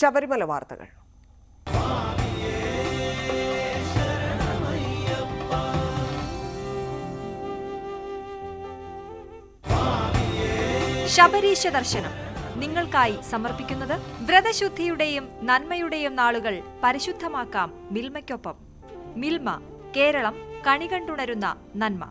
ശബരിമല വാർത്തകൾ. ശബരീശ ദർശനം നിങ്ങൾക്കായി സമർപ്പിക്കുന്നത് വ്രതശുദ്ധിയുടെയും നന്മയുടെയും നാളുകൾ പരിശുദ്ധമാക്കാം മിൽമയ്ക്കൊപ്പം. മിൽമ, കേരളം കണികണ്ടുണരുന്ന നന്മ.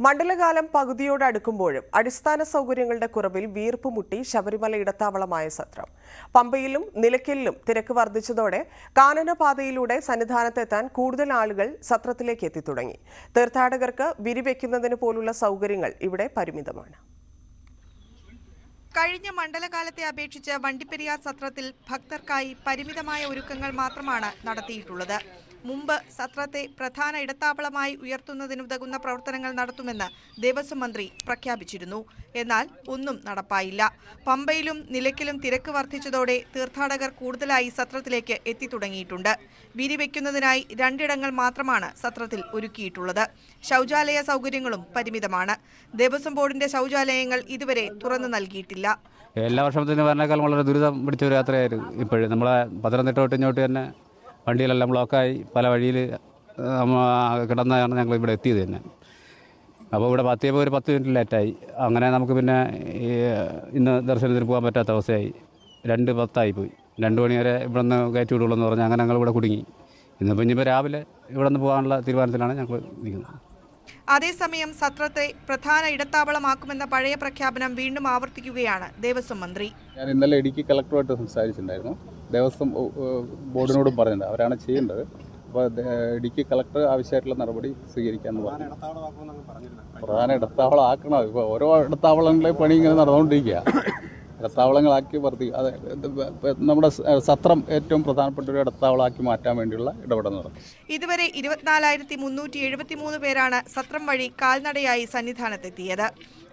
മണ്ഡലകാലം പകുതിയോടടുക്കുമ്പോഴും അടിസ്ഥാന സൗകര്യങ്ങളുടെ കുറവിൽ വീർപ്പുമുട്ടി ശബരിമല ഇടത്താവളമായ സത്രം. പമ്പയിലും നിലയ്ക്കലിലും തിരക്ക് വർദ്ധിച്ചതോടെ കാനനപാതയിലൂടെ സന്നിധാനത്തെത്താൻ കൂടുതൽ ആളുകൾ സത്രത്തിലേക്ക് എത്തിത്തുടങ്ങി. തീർത്ഥാടകർക്ക് വിരിവെക്കുന്നതിന് പോലുള്ള സൗകര്യങ്ങൾ ഇവിടെ പരിമിതമാണ്. കഴിഞ്ഞ മണ്ഡലകാലത്തെ അപേക്ഷിച്ച് വണ്ടിപ്പെരിയാർ സത്രത്തിൽ ഭക്തർക്കായി പരിമിതമായ ഒരുക്കങ്ങൾ മാത്രമാണ് നടത്തിയിട്ടുള്ളത്. മുമ്പ് സത്രത്തെ പ്രധാന ഇടത്താവളമായി ഉയർത്തുന്നതിനുതകുന്ന പ്രവർത്തനങ്ങൾ നടത്തുമെന്ന് ദേവസ്വം മന്ത്രി പ്രഖ്യാപിച്ചിരുന്നു. എന്നാൽ ഒന്നും നടപ്പായില്ല. പമ്പയിലും നിലയ്ക്കലും തിരക്ക് വർദ്ധിച്ചതോടെ തീർത്ഥാടകർ കൂടുതലായി സത്രത്തിലേക്ക് എത്തിത്തുടങ്ങിയിട്ടുണ്ട്. വിരിവെക്കുന്നതിനായി 2 ഇടങ്ങൾ മാത്രമാണ് സത്രത്തിൽ ഒരുക്കിയിട്ടുള്ളത്. ശൗചാലയ സൗകര്യങ്ങളും പരിമിതമാണ്. ദേവസ്വം ബോർഡിന്റെ ശൗചാലയങ്ങൾ ഇതുവരെ തുറന്നു നൽകിയിട്ടില്ല. എല്ലാ വർഷത്തിന് പറഞ്ഞേക്കാളും വളരെ ദുരിതം പിടിച്ച ഒരു യാത്രയായിരുന്നു. ഇപ്പോഴും നമ്മളെ പത്തനംതിട്ട തൊട്ട് ഇങ്ങോട്ട് തന്നെ വണ്ടിയിലെല്ലാം ബ്ലോക്കായി പല വഴിയിൽ കിടന്നാണ് ഞങ്ങൾ ഇവിടെ എത്തിയത് തന്നെ. അപ്പോൾ ഇവിടെ എത്തിയപ്പോൾ ഒരു 10 മിനിറ്റ് ലേറ്റായി. അങ്ങനെ നമുക്ക് പിന്നെ ഇന്ന് ദർശനത്തിന് പോകാൻ പറ്റാത്ത അവസ്ഥയായി. 2:10 പോയി. 2 മണി വരെ ഇവിടെ നിന്ന് കയറ്റി വിടുള്ളൂ എന്ന് പറഞ്ഞാൽ അങ്ങനെ ഞങ്ങൾ ഇവിടെ കുടുങ്ങി. ഇന്നിപ്പോൾ ഇനിയിപ്പോൾ രാവിലെ ഇവിടെ നിന്ന് പോകാനുള്ള തീരുമാനത്തിലാണ് ഞങ്ങൾ നിൽക്കുന്നത്. അതേസമയം സത്രത്തെ പ്രധാന ഇടത്താവളമാക്കുമെന്ന പഴയ പ്രഖ്യാപനം വീണ്ടും ആവർത്തിക്കുകയാണ് ദേവസ്വം മന്ത്രി. ഞാൻ ഇന്നലെ ഇടുക്കി കളക്ടറുമായിട്ട് സംസാരിച്ചിട്ടുണ്ടായിരുന്നു. ദേവസ്വം ബോർഡിനോടും പറഞ്ഞിട്ടുണ്ട്, അവരാണ് ചെയ്യേണ്ടത്. അപ്പോൾ ഇടുക്കി കളക്ടർ ആവശ്യമായിട്ടുള്ള നടപടി സ്വീകരിക്കാമെന്ന് പറഞ്ഞു. പ്രധാന ഇടത്താവളം ആക്കണം. ഇപ്പോൾ ഓരോ ഇടത്താവളങ്ങളെ പണി ഇങ്ങനെ നടന്നുകൊണ്ടിരിക്കുക. ഇടത്താവളങ്ങളാക്കി അത് നമ്മുടെ സത്രം ഏറ്റവും പ്രധാനപ്പെട്ട ഒരു ഇടത്താവളമാക്കി മാറ്റാൻ വേണ്ടിയുള്ള ഇടപെടൽ നടത്തും. ഇതുവരെ 24,373 പേരാണ് സത്രം വഴി കാൽനടയായി സന്നിധാനത്തെത്തിയത്.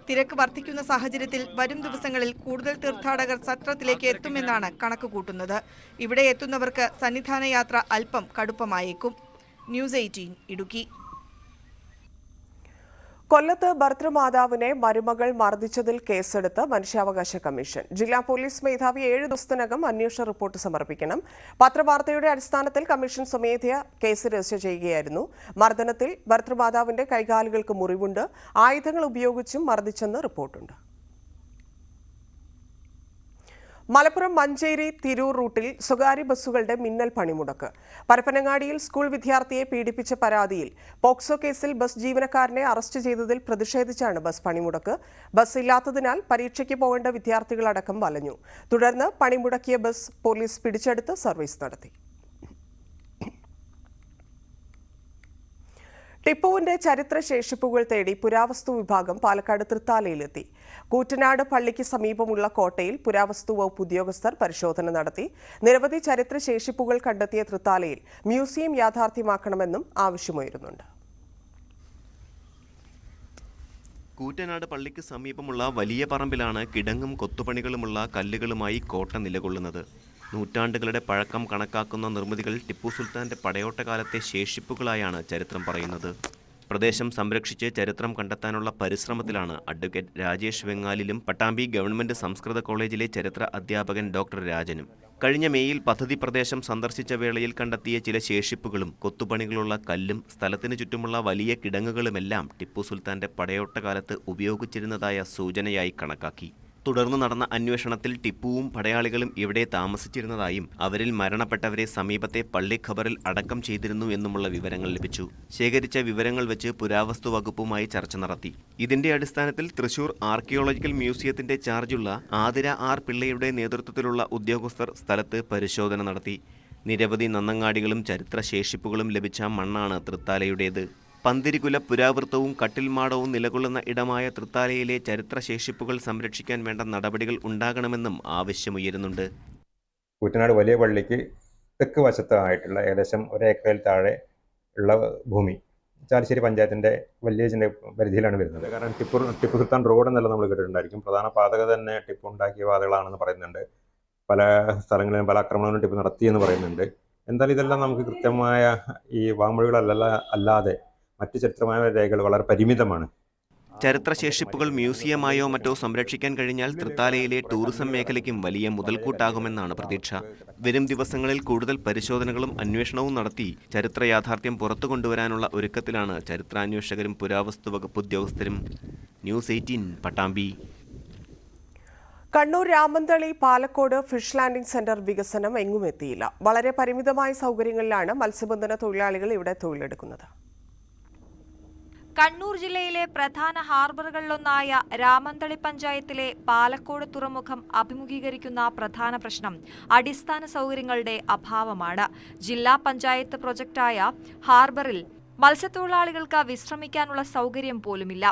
തിരക്ക് വർദ്ധിക്കുന്ന സാഹചര്യത്തിൽ വരും ദിവസങ്ങളിൽ കൂടുതൽ തീർത്ഥാടകർ സത്രത്തിലേക്ക് എത്തുമെന്നാണ് കണക്കുകൂട്ടുന്നത്. ഇവിടെ എത്തുന്നവർക്ക് സന്നിധാന യാത്ര അല്പം കടുപ്പമായേക്കും. ന്യൂസ് 18 ഇടുക്കി. കൊല്ലത്ത് ഭർതൃമാതാവിനെ മരുമകൾ മർദ്ദിച്ചതിൽ കേസെടുത്ത് മനുഷ്യാവകാശ കമ്മീഷൻ. ജില്ലാ പോലീസ് മേധാവി 7 ദിവസത്തിനകം അന്വേഷണ റിപ്പോർട്ട് സമർപ്പിക്കണം. പത്രവാർത്തയുടെ അടിസ്ഥാനത്തിൽ കമ്മീഷൻ സ്വമേധയാ കേസ് രജിസ്റ്റർ ചെയ്യുകയായിരുന്നു. മർദ്ദനത്തിൽ ഭർതൃമാതാവിന്റെ കൈകാലുകൾക്ക് മുറിവുണ്ട്. ആയുധങ്ങൾ ഉപയോഗിച്ചും മർദ്ദിച്ചെന്ന് റിപ്പോർട്ടുണ്ട്. മലപ്പുറം മഞ്ചേരി തിരൂർ റൂട്ടിൽ സ്വകാര്യ ബസ്സുകളുടെ മിന്നൽ പണിമുടക്ക്. പരപ്പനങ്ങാടിയിൽ സ്കൂൾ വിദ്യാർത്ഥിയെ പീഡിപ്പിച്ച പരാതിയിൽ പോക്സോ കേസിൽ ബസ് ജീവനക്കാരനെ അറസ്റ്റ് ചെയ്തതിൽ പ്രതിഷേധിച്ചാണ് ബസ് പണിമുടക്ക്. ബസ് ഇല്ലാത്തതിനാൽ പരീക്ഷയ്ക്ക് പോകേണ്ട വിദ്യാർത്ഥികളടക്കം വലഞ്ഞു. തുടർന്ന് പണിമുടക്കിയ ബസ് പോലീസ് പിടിച്ചെടുത്ത് സർവീസ് നടത്തി. ടിപ്പുവിന്റെ ചരിത്ര ശേഷിപ്പുകൾ തേടി പുരാവസ്തു വിഭാഗം പാലക്കാട് തൃത്താലയിലെത്തി. കൂറ്റനാട് പള്ളിക്ക് സമീപമുള്ള കോട്ടയിൽ പുരാവസ്തു വകുപ്പ് ഉദ്യോഗസ്ഥർ പരിശോധന നടത്തി. നിരവധി ചരിത്ര ശേഷിപ്പുകൾ കണ്ടെത്തിയ തൃത്താലയിൽ മ്യൂസിയം യാഥാർത്ഥ്യമാക്കണമെന്നും ആവശ്യമുയരുന്നുണ്ട്. കൂറ്റനാട് പള്ളിക്ക് സമീപമുള്ള വലിയ പറമ്പിലാണ് കിടങ്ങും കൊത്തുപണികളുമുള്ള കല്ലുകളുമായി കോട്ട നിലകൊള്ളുന്നത്. നൂറ്റാണ്ടുകളുടെ പഴക്കം കണക്കാക്കുന്ന നിർമ്മിതികൾ ടിപ്പു സുൽത്താന്റെ പടയോട്ടകാലത്തെ ശേഷിപ്പുകളായാണ് ചരിത്രം പറയുന്നത്. പ്രദേശം സംരക്ഷിച്ച് ചരിത്രം കണ്ടെത്താനുള്ള പരിശ്രമത്തിലാണ് അഡ്വക്കേറ്റ് രാജേഷ് വെങ്ങാലിലും പട്ടാമ്പി ഗവൺമെന്റ് സംസ്കൃത കോളേജിലെ ചരിത്ര അധ്യാപകൻ ഡോക്ടർ രാജനും. കഴിഞ്ഞ മേയിൽ പദ്ധതി പ്രദേശം സന്ദർശിച്ച വേളയിൽ കണ്ടെത്തിയ ചില ശേഷിപ്പുകളും കൊത്തുപണികളുള്ള കല്ലും സ്ഥലത്തിനു ചുറ്റുമുള്ള വലിയ കിടങ്ങുകളുമെല്ലാം ടിപ്പു സുൽത്താന്റെ പടയോട്ടകാലത്ത് ഉപയോഗിച്ചിരുന്നതായ സൂചനയായി കണക്കാക്കി. തുടർന്ന് നടന്ന അന്വേഷണത്തിൽ ടിപ്പുവും പടയാളികളും ഇവിടെ താമസിച്ചിരുന്നതായും അവരിൽ മരണപ്പെട്ടവരെ സമീപത്തെ പള്ളി ഖബറിൽ അടക്കം ചെയ്തിരുന്നു എന്നുമുള്ള വിവരങ്ങൾ ലഭിച്ചു. ശേഖരിച്ച വിവരങ്ങൾ വെച്ച് പുരാവസ്തു വകുപ്പുമായി ചർച്ച നടത്തി. ഇതിന്റെ അടിസ്ഥാനത്തിൽ തൃശൂർ ആർക്കിയോളജിക്കൽ മ്യൂസിയത്തിന്റെ ചാർജുള്ള ആതിര ആർ പിള്ളയുടെ നേതൃത്വത്തിലുള്ള ഉദ്യോഗസ്ഥർ സ്ഥലത്ത് പരിശോധന നടത്തി. നിരവധി നന്നങ്ങാടികളും ചരിത്ര ശേഷിപ്പുകളും ലഭിച്ച മണ്ണാണ് തൃത്താലയുടേത്. പന്തിരികുല പുരാവൃത്തവും കട്ടിൽമാടവും നിലകൊള്ളുന്ന ഇടമായ തൃത്താലയിലെ ചരിത്രശേഷിപ്പുകൾ സംരക്ഷിക്കാൻ വേണ്ട നടപടികൾ ഉണ്ടാകണമെന്നും ആവശ്യമുയരുന്നുണ്ട്. കൂറ്റനാട് വലിയ പള്ളിക്ക് തെക്ക് വശത്തായിട്ടുള്ള ഏകദേശം 1 ഏക്കറിൽ താഴെ ഉള്ള ഭൂമി ചാലിശ്ശേരി പഞ്ചായത്തിൻ്റെ വില്ലേജിൻ്റെ പരിധിയിലാണ് വരുന്നത്. കാരണം ടിപ്പു സുൽത്താൻ റോഡ് എന്നെല്ലാം നമ്മൾ കേട്ടിട്ടുണ്ടായിരിക്കും. പ്രധാന പാതക തന്നെ ടിപ്പു ഉണ്ടാക്കിയ പാതകളാണെന്ന് പറയുന്നുണ്ട്. പല സ്ഥലങ്ങളിലും പല ആക്രമണങ്ങളും ടിപ്പു നടത്തിയെന്ന് പറയുന്നുണ്ട്. എന്തായാലും ഇതെല്ലാം നമുക്ക് കൃത്യമായ ഈ വാമൊഴികളല്ലാതെ മറ്റ് ചരിത്രമായ രേഖകൾ വളരെ പരിമിതമാണ്. ചരിത്രശേഷിപ്പുകൾ മ്യൂസിയമായോ മറ്റോ സംരക്ഷിക്കാൻ കഴിഞ്ഞാൽ തൃത്താലയിലെ ടൂറിസം മേഖലയ്ക്കും വലിയ മുതൽക്കൂട്ടാകുമെന്നാണ് പ്രതീക്ഷ. വരും ദിവസങ്ങളിൽ കൂടുതൽ പരിശോധനകളും അന്വേഷണവും നടത്തി ചരിത്ര യാഥാർത്ഥ്യം പുറത്തു കൊണ്ടുവരാനുള്ള ഒരുക്കത്തിലാണ് ചരിത്രാന്വേഷകരും പുരാവസ്തു വകുപ്പ് ഉദ്യോഗസ്ഥരും. News 18 Pattambi. Kannur Ramanthali Palakkode fish landing centre വികസനം എങ്ങും എത്തിയില്ല. വളരെ പരിമിതമായ സൗകര്യങ്ങളിലാണ് മത്സ്യബന്ധന തൊഴിലാളികൾ ഇവിടെ തൊഴിലെടുക്കുന്നത്. കണ്ണൂർ ജില്ലയിലെ പ്രധാന ഹാർബറുകളിലൊന്നായ രാമന്തളി പഞ്ചായത്തിലെ പാലക്കോട് തുറമുഖം അഭിമുഖീകരിക്കുന്ന പ്രധാന പ്രശ്നം അടിസ്ഥാന സൗകര്യങ്ങളുടെ അഭാവമാണ്. ജില്ലാ പഞ്ചായത്ത് പ്രൊജക്ടായ ഹാർബറിൽ മത്സ്യത്തൊഴിലാളികൾക്ക് വിശ്രമിക്കാനുള്ള സൗകര്യം പോലുമില്ല.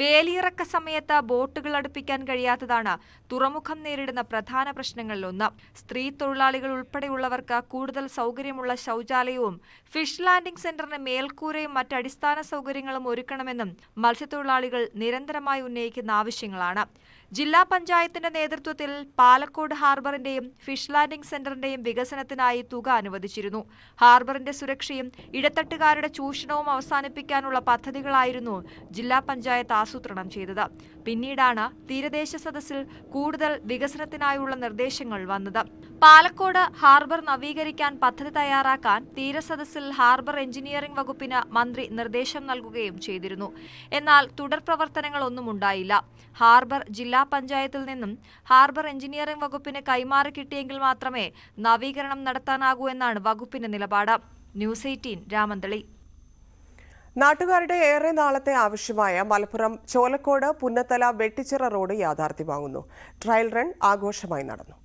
വേലിയിറക്ക സമയത്ത് ബോട്ടുകൾ അടുപ്പിക്കാൻ കഴിയാത്തതാണ് തുറമുഖം നേരിടുന്ന പ്രധാന പ്രശ്നങ്ങളിലൊന്ന്. സ്ത്രീ തൊഴിലാളികൾ ഉൾപ്പെടെയുള്ളവർക്ക് കൂടുതൽ സൗകര്യമുള്ള ശൗചാലയവും ഫിഷ് ലാൻഡിംഗ് സെന്ററിന് മേൽക്കൂരയും മറ്റ് അടിസ്ഥാന സൗകര്യങ്ങളും ഒരുക്കണമെന്നും മത്സ്യത്തൊഴിലാളികൾ നിരന്തരമായി ഉന്നയിക്കുന്ന ആവശ്യങ്ങളാണ്. ജില്ലാ പഞ്ചായത്തിന്റെ നേതൃത്വത്തിൽ പാലക്കോട് ഹാർബറിന്റെയും ഫിഷ് ലാൻഡിംഗ് സെന്ററിന്റെയും വികസനത്തിനായി തുക അനുവദിച്ചിരുന്നു. ഹാർബറിന്റെ സുരക്ഷയും ഇടത്തട്ടുകാരുടെ ചൂഷണവും അവസാനിപ്പിക്കാനുള്ള പദ്ധതികളായിരുന്നു ജില്ലാ പഞ്ചായത്ത് ആസൂത്രണം ചെയ്തത്. പിന്നീടാണ് തീരദേശ സദസ്സിൽ കൂടുതൽ വികസനത്തിനായുള്ള നിർദ്ദേശങ്ങൾ വന്നത്. പാലക്കോട് ഹാർബർ നവീകരിക്കാൻ പദ്ധതി തയ്യാറാക്കാൻ തീരസദസ്സിൽ ഹാർബർ എഞ്ചിനീയറിംഗ് വകുപ്പിന് മന്ത്രി നിർദ്ദേശം നൽകുകയും ചെയ്തിരുന്നു. എന്നാൽ തുടർ പ്രവർത്തനങ്ങളൊന്നും ഉണ്ടായില്ല. ഹാർബർ ജില്ലാ പഞ്ചായത്തിൽ നിന്നും ഹാർബർ എഞ്ചിനീയറിംഗ് വകുപ്പിന് കൈമാറി കിട്ടിയെങ്കിൽ മാത്രമേ നവീകരണം നടത്താനാകൂ എന്നാണ് വകുപ്പിന്റെ നിലപാട്. ന്യൂസ് 18 രാമന്തളി. നാട്ടുകാരുടെ ഏറെ നാളത്തെ ആവശ്യമായ മലപ്പുറം ചോലക്കോട് പുന്നത്തല വെട്ടിച്ചിറ റോഡ് യാഥാർത്ഥ്യമാകുന്നു. ട്രയൽ റൺ ആഘോഷമായി നടന്നു.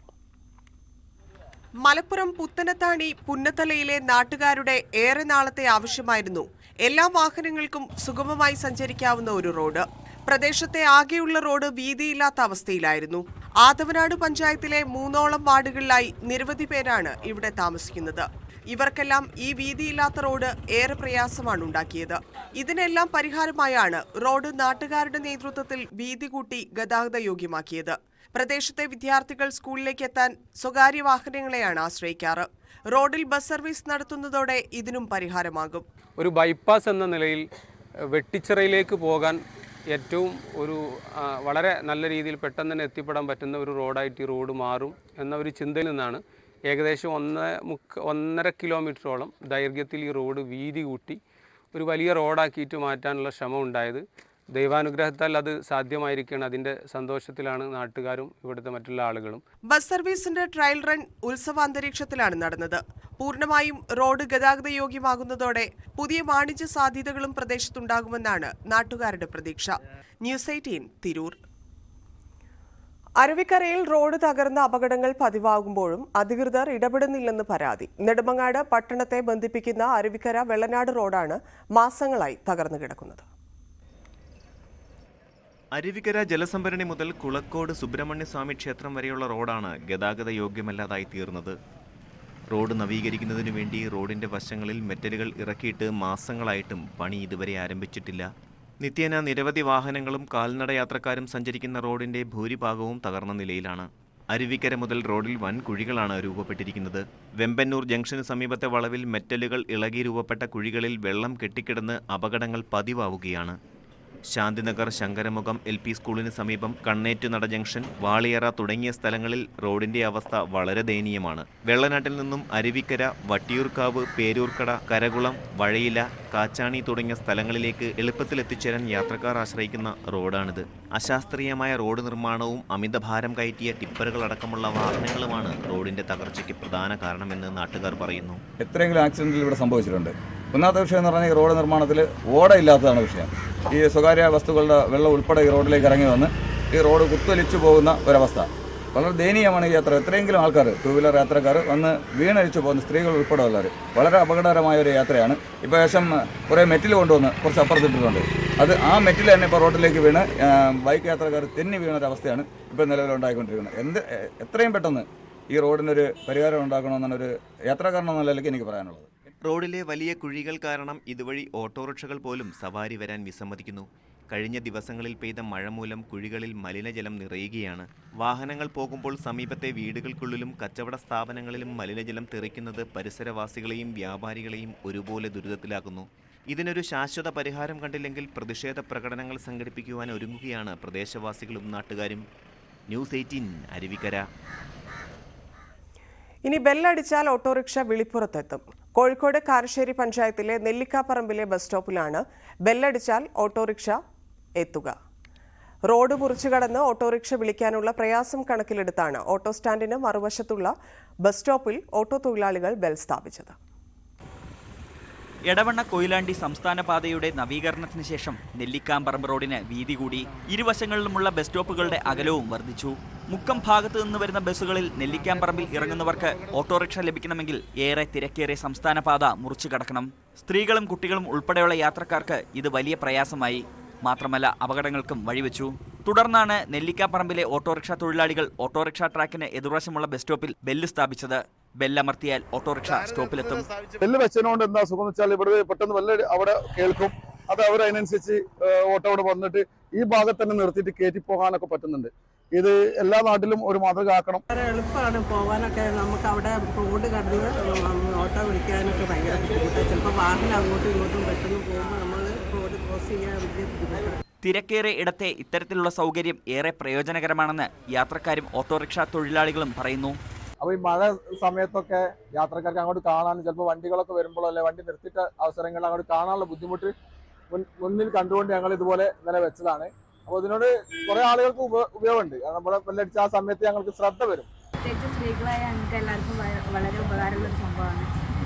മലപ്പുറം പുത്തനത്താണി പുന്നത്തലയിലെ നാട്ടുകാരുടെ ഏറെ നാളത്തെ ആവശ്യമായിരുന്നു എല്ലാ വാഹനങ്ങൾക്കും സുഗമമായി സഞ്ചരിക്കാവുന്ന ഒരു റോഡ്. പ്രദേശത്തെ ആകെയുള്ള റോഡ് വീതിയില്ലാത്ത അവസ്ഥയിലായിരുന്നു. ആദവനാട് പഞ്ചായത്തിലെ 3ഓളം വാർഡുകളിലായി നിരവധി പേരാണ് ഇവിടെ താമസിക്കുന്നത്. ഇവർക്കെല്ലാം ഈ വീതിയില്ലാത്ത റോഡ് ഏറെ പ്രയാസമാണ് ഉണ്ടാക്കിയത്. ഇതിനെല്ലാം പരിഹാരമായാണ് റോഡ് നാട്ടുകാരുടെ നേതൃത്വത്തിൽ വീതി കൂട്ടി ഗതാഗത യോഗ്യമാക്കിയത്. പ്രദേശത്തെ വിദ്യാർത്ഥികൾ സ്കൂളിലേക്ക് എത്താൻ സ്വകാര്യ വാഹനങ്ങളെയാണ് ആശ്രയിക്കാറ്. റോഡിൽ ബസ് സർവീസ് നടത്തുന്നതോടെ ഇതിനും പരിഹാരമാകും. ഒരു ബൈപ്പാസ് എന്ന നിലയിൽ വെട്ടിച്ചിറയിലേക്ക് പോകാൻ ഏറ്റവും വളരെ നല്ല രീതിയിൽ പെട്ടെന്ന് തന്നെ എത്തിപ്പെടാൻ പറ്റുന്ന ഒരു റോഡായിട്ട് ഈ റോഡ് മാറും എന്ന ഒരു ചിന്തയിൽ നിന്നാണ് ഏകദേശം 1.5 കിലോമീറ്ററോളം ദൈർഘ്യത്തിൽ ഈ റോഡ് വീതി കൂട്ടി ഒരു വലിയ റോഡാക്കിയിട്ട് മാറ്റാനുള്ള ശ്രമം ഉണ്ടായത്. ദൈവാനുഗ്രഹത്താൽ അത് സാധ്യമായിരിക്കുകയാണ്. അതിൻ്റെ സന്തോഷത്തിലാണ് നാട്ടുകാരും ഇവിടുത്തെ മറ്റുള്ള ആളുകളും. ബസ് സർവീസിന്റെ ട്രയൽ റൺ ഉത്സവാന്തരീക്ഷത്തിലാണ് നടന്നത്. പൂർണ്ണമായും റോഡ് ഗതാഗത യോഗ്യമാകുന്നതോടെ പുതിയ വാണിജ്യ സാധ്യതകളും പ്രദേശത്തുണ്ടാകുമെന്നാണ് നാട്ടുകാരുടെ പ്രതീക്ഷ. ന്യൂസ് 18 തിരൂർ. അരുവിക്കരയിൽ റോഡ് തകർന്ന അപകടങ്ങൾ പതിവാകുമ്പോഴും അധികൃതർ ഇടപെടുന്നില്ലെന്ന് പരാതി. നെടുമങ്ങാട് പട്ടണത്തെ ബന്ധിപ്പിക്കുന്ന അരുവിക്കര വെള്ളനാട് റോഡാണ് മാസങ്ങളായി തകർന്നു കിടക്കുന്നത്. അരുവിക്കര ജലസംഭരണി മുതൽ കുളക്കോട് സുബ്രഹ്മണ്യസ്വാമി ക്ഷേത്രം വരെയുള്ള റോഡാണ് ഗതാഗത യോഗ്യമല്ലാതായി തീർന്നത്. റോഡ് നവീകരിക്കുന്നതിനു വേണ്ടി റോഡിന്റെ വശങ്ങളിൽ മെറ്റലുകൾ ഇറക്കിയിട്ട് മാസങ്ങളായിട്ടും പണി ഇതുവരെ ആരംഭിച്ചിട്ടില്ല. നിത്യേന നിരവധി വാഹനങ്ങളും കാൽനട യാത്രക്കാരും സഞ്ചരിക്കുന്ന റോഡിന്റെ ഭൂരിഭാഗവും തകർന്ന നിലയിലാണ്. അരുവിക്കര മുതൽ റോഡിൽ വൻ കുഴികളാണ് രൂപപ്പെട്ടിരിക്കുന്നത്. വെമ്പന്നൂർ ജംഗ്ഷന് സമീപത്തെ വളവിൽ മെറ്റലുകൾ ഇളകി രൂപപ്പെട്ട കുഴികളിൽ വെള്ളം കെട്ടിക്കിടന്ന് അപകടങ്ങൾ പതിവാവുകയാണ്. ശാന്തിനഗർ ശങ്കരമുഖം LP സ്കൂളിന് സമീപം കണ്ണേറ്റുനട ജംഗ്ഷൻ, വാളിയറ തുടങ്ങിയ സ്ഥലങ്ങളിൽ റോഡിന്റെ അവസ്ഥ വളരെ ദയനീയമാണ്. വെള്ളനാട്ടിൽ നിന്നും അരുവിക്കര, വട്ടിയൂർക്കാവ്, പേരൂർക്കട, കരകുളം, വഴയില, കാച്ചാണി തുടങ്ങിയ സ്ഥലങ്ങളിലേക്ക് എളുപ്പത്തിൽ എത്തിച്ചേരാൻ യാത്രക്കാർ ആശ്രയിക്കുന്ന റോഡാണിത്. അശാസ്ത്രീയമായ റോഡ് നിർമ്മാണവും അമിതഭാരം കയറ്റിയ ടിപ്പറുകളടക്കമുള്ള വാഹനങ്ങളുമാണ് റോഡിന്റെ തകർച്ചയ്ക്ക് പ്രധാന കാരണമെന്ന് നാട്ടുകാർ പറയുന്നു. എത്രയെങ്കിലും ആക്സിഡന്റുകൾ ഇവിടെ സംഭവിച്ചിട്ടുണ്ട്. ഒന്നാമത്തെ വിഷയം എന്ന് പറഞ്ഞാൽ ഈ റോഡ് നിർമ്മാണത്തിൽ ഓടയില്ലാത്തതാണ് വിഷയം. ഈ സ്വകാര്യ വസ്തുക്കളുടെ വെള്ളം ഉൾപ്പെടെ ഈ റോഡിലേക്ക് ഇറങ്ങി വന്ന് ഈ റോഡ് കുത്തൊലിച്ചു പോകുന്ന ഒരവസ്ഥ വളരെ ദയനീയമാണ്. ഈ യാത്ര എത്രയെങ്കിലും ആൾക്കാർ, 2 വീലർ യാത്രക്കാർ വന്ന് വീണഴിച്ചു പോകുന്ന സ്ത്രീകൾ ഉൾപ്പെടെ ഉള്ളവർ വളരെ അപകടകരമായ ഒരു യാത്രയാണ്. ഇപ്പോൾ ശേഷം കുറേ മെറ്റിൽ കൊണ്ടുവന്ന് കുറച്ച് അപ്പുറത്തിട്ടിട്ടുണ്ട്. ആ മെറ്റിൽ തന്നെ ഇപ്പോൾ റോഡിലേക്ക് വീണ് ബൈക്ക് യാത്രക്കാർ തെന്നി വീണൊരവസ്ഥയാണ് ഇപ്പോൾ നിലവിലുണ്ടായിക്കൊണ്ടിരിക്കുന്നത്. എത്രയും പെട്ടെന്ന് ഈ റോഡിനൊരു പരിഹാരം ഉണ്ടാക്കണമെന്നാണ് ഒരു യാത്രക്കാരനെന്ന നിലയിലേക്ക് എനിക്ക് പറയാനുള്ളത്. റോഡിലെ വലിയ കുഴികൾ കാരണം ഇതുവഴി ഓട്ടോറിക്ഷകൾ പോലും സവാരി വരാൻ വിസമ്മതിക്കുന്നു. കഴിഞ്ഞ ദിവസങ്ങളിൽ പെയ്ത മഴ മൂലം കുഴികളിൽ മലിനജലം നിറയുകയാണ്. വാഹനങ്ങൾ പോകുമ്പോൾ സമീപത്തെ വീടുകൾക്കുള്ളിലും കച്ചവട സ്ഥാപനങ്ങളിലും മലിനജലം തെറിക്കുന്നത് പരിസരവാസികളെയും വ്യാപാരികളെയും ഒരുപോലെ ദുരിതത്തിലാക്കുന്നു. ഇതിനൊരു ശാശ്വത പരിഹാരം കണ്ടില്ലെങ്കിൽ പ്രതിഷേധ പ്രകടനങ്ങൾ സംഘടിപ്പിക്കുവാൻ ഒരുങ്ങുകയാണ് പ്രദേശവാസികളും നാട്ടുകാരും. ന്യൂസ് 18 അരുവിക്കര. ഇനി ബെല്ലടിച്ചാൽ ഓട്ടോറിക്ഷ വിളിപ്പുറത്തെത്തും. കോഴിക്കോട് കാരശ്ശേരി പഞ്ചായത്തിലെ നെല്ലിക്കാപ്പറമ്പിലെ ബസ് സ്റ്റോപ്പിലാണ് ബെല്ലടിച്ചാൽ ഓട്ടോറിക്ഷ എത്തുക. റോഡ് മുറിച്ചു കടന്ന് ഓട്ടോറിക്ഷ വിളിക്കാനുള്ള പ്രയാസം കണക്കിലെടുത്താണ് ഓട്ടോ സ്റ്റാൻഡിന് മറുവശത്തുള്ള ബസ് സ്റ്റോപ്പിൽ ഓട്ടോ തൊഴിലാളികൾ ബെൽ സ്ഥാപിച്ചത്. എടവണ്ണ കൊയിലാണ്ടി സംസ്ഥാന പാതയുടെ നവീകരണത്തിന് ശേഷം നെല്ലിക്കാമ്പറമ്പ് റോഡിന് വീതി കൂടി. ഇരുവശങ്ങളിലുമുള്ള ബസ് സ്റ്റോപ്പുകളുടെ അകലവും വർദ്ധിച്ചു. മുക്കം ഭാഗത്തു നിന്ന് വരുന്ന ബസ്സുകളിൽ നെല്ലിക്കാമ്പറമ്പിൽ ഇറങ്ങുന്നവർക്ക് ഓട്ടോറിക്ഷ ലഭിക്കണമെങ്കിൽ ഏറെ തിരക്കേറിയ സംസ്ഥാന പാത മുറിച്ചു കടക്കണം. സ്ത്രീകളും കുട്ടികളും ഉൾപ്പെടെയുള്ള യാത്രക്കാർക്ക് ഇത് വലിയ പ്രയാസമായി. മാത്രമല്ല അപകടങ്ങൾക്കും വഴിവെച്ചു. തുടർന്നാണ് നെല്ലിക്കാപ്പറമ്പിലെ ഓട്ടോറിക്ഷ തൊഴിലാളികൾ ഓട്ടോറിക്ഷ ട്രാക്കിന് എതിർവശമുള്ള ബസ് സ്റ്റോപ്പിൽ ബെല്ല് സ്ഥാപിച്ചത്. ബെല്ലമർത്തിയാൽ ഓട്ടോറിക്ഷ സ്റ്റോപ്പിലെത്തും. ബെല്ല് വെച്ചതുകൊണ്ട് എന്താ സുഖം വെച്ചാൽ ഇവിടെ പെട്ടെന്ന് ബെല്ല് അവിടെ കേൾക്കും. അത് അവരതിനനുസരിച്ച് ഓട്ടോ അവിടെ വന്നിട്ട് ഈ ഭാഗത്ത് തന്നെ നിർത്തിയിട്ട് കയറ്റി പോകാനൊക്കെ പറ്റുന്നുണ്ട്. ഇത് എല്ലാ നാട്ടിലും ഒരു മാതൃക ആക്കണം. എളുപ്പമാണ് പോകാനൊക്കെ. നമുക്ക് അവിടെ റോഡ് കടന്ന് ഓട്ടോ വിളിക്കാനൊക്കെ ഭയങ്കര ബുദ്ധിമുട്ടാണ്. ചിലപ്പോൾ വാഹനം അങ്ങോട്ടും ഇങ്ങോട്ടും പെട്ടെന്ന് പോകുമ്പോൾ നമ്മൾ റോഡ് ക്രോസ് ചെയ്യാൻ വലിയ ബുദ്ധിമുട്ടാണ്. തിരക്കേറിയ ഇടത്തെ ഇത്തരത്തിലുള്ള സൗകര്യം ഏറെ പ്രയോജനകരമാണെന്ന് യാത്രക്കാരും ഓട്ടോറിക്ഷ തൊഴിലാളികളും പറയുന്നു. അപ്പോൾ ഈ മഴ സമയത്തൊക്കെ യാത്രക്കാർക്ക് അങ്ങോട്ട് കാണാനും ചിലപ്പോൾ വണ്ടികളൊക്കെ വരുമ്പോഴോ അല്ലെ വണ്ടി നിർത്തിയിട്ട അവസരങ്ങളിൽ അങ്ങോട്ട് കാണാനുള്ള ബുദ്ധിമുട്ട് മുന്നിൽ കണ്ടുകൊണ്ട് ഞങ്ങൾ ഇതുപോലെ ഇന്നലെ വെച്ചതാണ്. അപ്പോൾ ഇതിനോട് കുറേ ആളുകൾക്ക് ഉപയോഗമുണ്ട്. നമ്മളെ ബെല്ലടിച്ച ആ സമയത്ത് ഞങ്ങൾക്ക് ശ്രദ്ധ വരും. പ്രത്യേകിച്ച് സ്ത്രീകളായ ഞങ്ങൾക്ക് എല്ലാവർക്കും വളരെ ഉപകാരമുള്ളൊരു സംഭവമാണ്.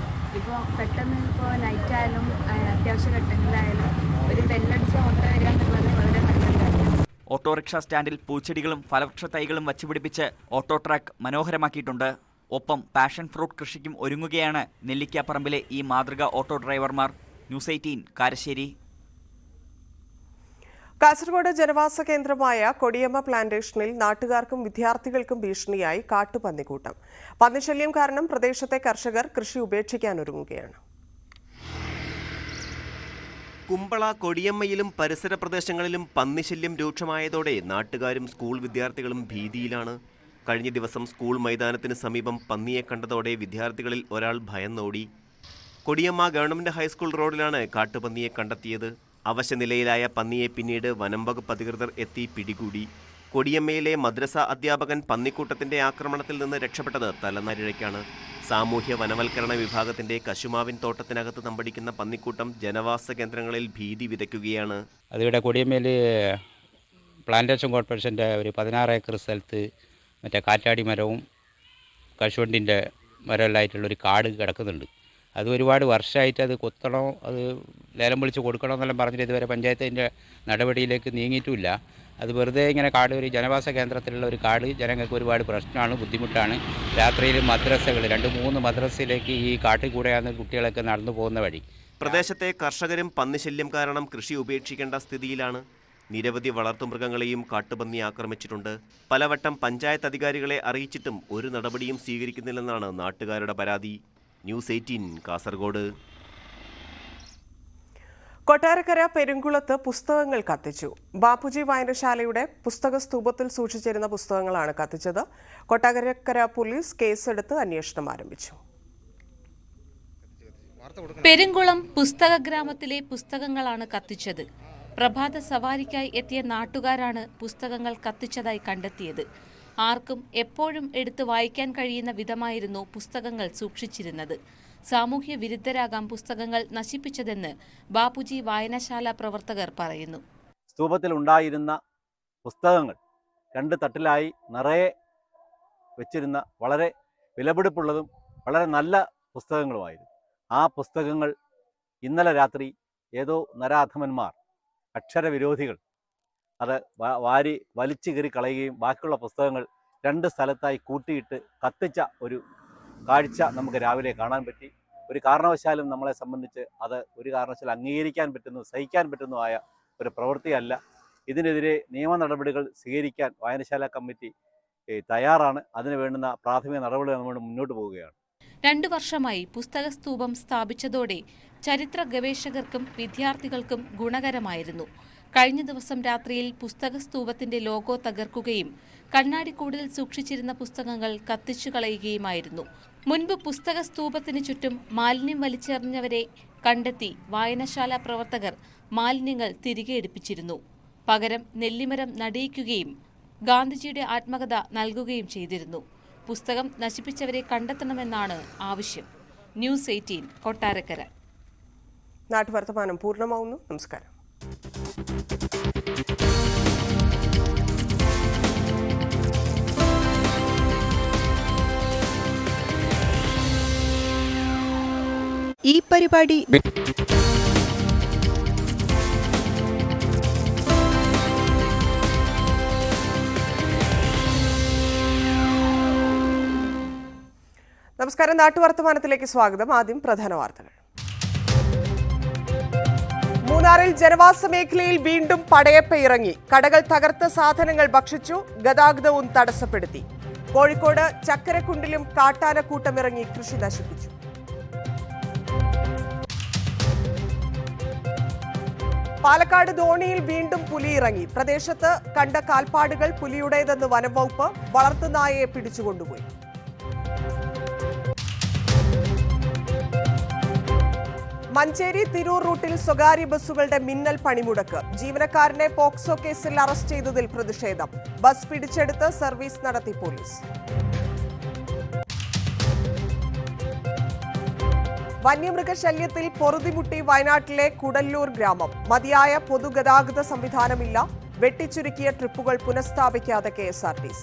ഇപ്പോൾ പെട്ടെന്ന് ഇപ്പോൾ നൈറ്റ് ആയാലും അത്യാവശ്യ ഘട്ടങ്ങളിലായാലും ഒരു ബെല്ലടിച്ച ഓട്ടോ വരിക എന്നുള്ളത് വളരെ നല്ല കാര്യമാണ്. ഓട്ടോറിക്ഷ സ്റ്റാൻഡിൽ പൂച്ചെടികളും ഫലവൃക്ഷ തൈകളും വച്ചുപിടിപ്പിച്ച് ഓട്ടോ ട്രാക്ക് മനോഹരമാക്കിയിട്ടുണ്ട്. ഒപ്പം പാഷൻ ഫ്രൂട്ട് കൃഷിക്കും ഒരുങ്ങുകയാണ് നെല്ലിക്കാപ്പറമ്പിലെ ഈ മാതൃക ഓട്ടോ ഡ്രൈവർമാർ. ന്യൂസ് 18 കാരശ്ശേരി. കാസർഗോഡ് ജനവാസ കേന്ദ്രമായ കൊടിയമ്മ പ്ലാന്റേഷനിൽ നാട്ടുകാർക്കും വിദ്യാർത്ഥികൾക്കും ഭീഷണിയായി കാട്ടുപന്നിക്കൂട്ടം. പന്നിശല്യം കാരണം പ്രദേശത്തെ കർഷകർ കൃഷി ഉപേക്ഷിക്കാനൊരുങ്ങുകയാണ്. കുമ്പള കൊടിയമ്മയിലും പരിസര പ്രദേശങ്ങളിലും പന്നിശല്യം രൂക്ഷമായതോടെ നാട്ടുകാരും സ്കൂൾ വിദ്യാർത്ഥികളും ഭീതിയിലാണ്. കഴിഞ്ഞ ദിവസം സ്കൂൾ മൈതാനത്തിന് സമീപം പന്നിയെ കണ്ടതോടെ വിദ്യാർത്ഥികളിൽ ഒരാൾ ഭയന്നോടി. കൊടിയമ്മ ഗവൺമെന്റ് ഹൈസ്കൂൾ റോഡിലാണ് കാട്ടുപന്നിയെ കണ്ടെത്തിയത്. അവശനിലയിലായ പന്നിയെ പിന്നീട് വനം വകുപ്പ് അധികൃതർ എത്തി പിടികൂടി. കൊടിയമ്മയിലെ മദ്രസ അധ്യാപകൻ പന്നിക്കൂട്ടത്തിന്റെ ആക്രമണത്തിൽ നിന്ന് രക്ഷപ്പെട്ടത് തലനാരിഴയ്ക്കാണ്. സാമൂഹ്യ വനവൽക്കരണ വിഭാഗത്തിന്റെ കശുമാവിൻ തോട്ടത്തിനകത്ത് തമ്പടിക്കുന്ന പന്നിക്കൂട്ടം ജനവാസ കേന്ദ്രങ്ങളിൽ ഭീതി വിതയ്ക്കുകയാണ്. അതിവിടെ കൊടിയമ്മയിൽ പ്ലാന്റേഷൻ കോർപ്പറേഷൻ്റെ ഒരു 16 ഏക്കർ സ്ഥലത്ത് മറ്റേ കാറ്റാടി മരവും കശുവണ്ടിൻ്റെ മരമെല്ലായിട്ടുള്ളൊരു കാട് കിടക്കുന്നുണ്ട്. അത് ഒരുപാട് വർഷമായിട്ട് അത് കൊത്തണോ അത് ലേലം വിളിച്ച് കൊടുക്കണോ എന്നെല്ലാം പറഞ്ഞിട്ട് ഇതുവരെ പഞ്ചായത്തിൻ്റെ നടപടിയിലേക്ക് നീങ്ങിയിട്ടുമില്ല. അത് വെറുതെ ഇങ്ങനെ കാട് ഒരു ജനവാസ കേന്ദ്രത്തിലുള്ള ഒരു കാട് ജനങ്ങൾക്ക് ഒരുപാട് പ്രശ്നമാണ്, ബുദ്ധിമുട്ടാണ്. രാത്രിയിൽ മദ്രസകൾ 2-3 മദ്രസയിലേക്ക് ഈ കാട്ടിൽ കൂടെയാണ് കുട്ടികളൊക്കെ നടന്നു പോകുന്ന വഴി. പ്രദേശത്തെ കർഷകരും പന്നിശല്യം കാരണം കൃഷി ഉപേക്ഷിക്കേണ്ട സ്ഥിതിയിലാണ്. നിരവധി വളർത്തുമൃഗങ്ങളെയും കാട്ടുപന്നി ആക്രമിച്ചിട്ടുണ്ട്. പലവട്ടം പഞ്ചായത്ത് അധികാരികളെ അറിയിച്ചിട്ടും ഒരു നടപടിയും സ്വീകരിക്കുന്നില്ലെന്നാണ് നാട്ടുകാരുടെ പരാതി. ന്യൂസ് 18 കാസർഗോഡ്. കൊട്ടാരക്കര പെരുങ്കുളത്ത് പുസ്തകങ്ങൾ കത്തിച്ചു. ബാപ്പുജി വായനശാലയുടെ പുസ്തക സ്തൂപത്തിൽ സൂക്ഷിച്ചിരുന്ന പുസ്തകങ്ങളാണ് കത്തിച്ചത്. കൊട്ടാരക്കര പോലീസ് കേസെടുത്ത് അന്വേഷണം ആരംഭിച്ചു. പെരുങ്കുളം പുസ്തക ഗ്രാമത്തിലെ പുസ്തകങ്ങളാണ് കത്തിച്ചത്. പ്രഭാത സവാരിക്കായി എത്തിയ നാട്ടുകാരാണ് പുസ്തകങ്ങൾ കത്തിച്ചതായി കണ്ടെത്തിയത്. ആർക്കും എപ്പോഴും എടുത്ത് വായിക്കാൻ കഴിയുന്ന വിധമായിരുന്നു പുസ്തകങ്ങൾ സൂക്ഷിച്ചിരുന്നത്. സാമൂഹ്യ വിരുദ്ധരാകാം പുസ്തകങ്ങൾ നശിപ്പിച്ചതെന്ന് ബാപ്പുജി വായനശാല പ്രവർത്തകർ പറയുന്നു. സ്തൂപത്തിൽ ഉണ്ടായിരുന്ന പുസ്തകങ്ങൾ 2 തട്ടിലായി നിറയെ വെച്ചിരുന്ന വളരെ വിലപിടിപ്പുള്ളതും വളരെ നല്ല പുസ്തകങ്ങളുമായിരുന്നു. ആ പുസ്തകങ്ങൾ ഇന്നലെ രാത്രി ഏതോ നരാധമന്മാർ, അക്ഷരവിരോധികൾ അത് വാരി വലിച്ചു കീറി കളയുകയും ബാക്കിയുള്ള പുസ്തകങ്ങൾ 2 സ്ഥലത്തായി കൂട്ടിയിട്ട് കത്തിച്ച ഒരു കാഴ്ച നമുക്ക് രാവിലെ കാണാൻ പറ്റി. ഒരു കാരണവശാലും നമ്മളെ സംബന്ധിച്ച് അത് ഒരു കാരണവശാലും അംഗീകരിക്കാൻ സഹിക്കാൻ പറ്റുന്നതായ ഒരു പ്രവൃത്തിയല്ല. ഇതിനെതിരെ നിയമ നടപടികൾ സ്വീകരിക്കാൻ വായനശാല കമ്മിറ്റി തയ്യാറാണ്. അതിന് വേണ്ടുന്ന പ്രാഥമിക നടപടികൾ നമ്മൾ മുന്നോട്ട് പോവുകയാണ്. 2 വർഷമായി പുസ്തക സ്തൂപം സ്ഥാപിച്ചതോടെ ചരിത്ര ഗവേഷകർക്കും വിദ്യാർത്ഥികൾക്കും ഗുണകരമായിരുന്നു. കഴിഞ്ഞ ദിവസം രാത്രിയിൽ പുസ്തക സ്തൂപത്തിന്റെ ലോഗോ തകർക്കുകയും കണ്ണാടിക്കൂടിൽ സൂക്ഷിച്ചിരുന്ന പുസ്തകങ്ങൾ കത്തിച്ചു കളയുകയുമായിരുന്നു. മുൻപ് പുസ്തക സ്തൂപത്തിന് ചുറ്റും മാലിന്യം വലിച്ചെറിഞ്ഞവരെ കണ്ടെത്തി വായനശാല പ്രവർത്തകർ മാലിന്യങ്ങൾ തിരികെ എടുപ്പിച്ചിരുന്നു. പകരം നെല്ലിമരം നടിയിക്കുകയും ഗാന്ധിജിയുടെ ആത്മകഥ നൽകുകയും ചെയ്തിരുന്നു. പുസ്തകം നശിപ്പിച്ചവരെ കണ്ടെത്തണമെന്നാണ് ആവശ്യം. ന്യൂസ് 18 കൊട്ടാരക്കര. നാട്ടുവർത്തമാനം പൂർണ്ണമാവുന്നു. നമസ്കാരം. ഈ പരിപാടി നമസ്കാരം. നാട്ടുവർത്തമാനത്തിലേക്ക് സ്വാഗതം. ആദ്യം പ്രധാന വാർത്തകൾ. മൂന്നാറിൽ ജനവാസ മേഖലയിൽ വീണ്ടും പടയപ്പ ഇറങ്ങി. കടകൾ തകർത്ത സാധനങ്ങൾ ഭക്ഷിച്ചു, ഗതാഗതവും തടസ്സപ്പെടുത്തി. കോഴിക്കോട് ചക്കരക്കുണ്ടിലും കാട്ടാനക്കൂട്ടമിറങ്ങി കൃഷി നശിപ്പിച്ചു. പാലക്കാട് ധോണിയിൽ വീണ്ടും പുലി ഇറങ്ങി. പ്രദേശത്ത് കണ്ട കാൽപ്പാടുകൾ പുലിയുടേതെന്ന് വനംവകുപ്പ്. വളർത്തുനായയെ പിടിച്ചുകൊണ്ടുപോയി. മഞ്ചേരി തിരൂർ റൂട്ടിൽ സ്വകാര്യ ബസ്സുകളുടെ മിന്നൽ പണിമുടക്ക്. ജീവനക്കാരനെ പോക്സോ കേസിൽ അറസ്റ്റ് ചെയ്തതിൽ പ്രതിഷേധം. ബസ് പിടിച്ചെടുത്ത് സർവീസ് നടത്തി പോലീസ്. വന്യമൃഗശല്യത്തിൽ പൊറുതിമുട്ടി വയനാട്ടിലെ കുടല്ലൂർ ഗ്രാമം. മതിയായ പൊതുഗതാഗത സംവിധാനമില്ല. വെട്ടിച്ചുരുക്കിയ ട്രിപ്പുകൾ പുനഃസ്ഥാപിക്കാതെ KSRTC.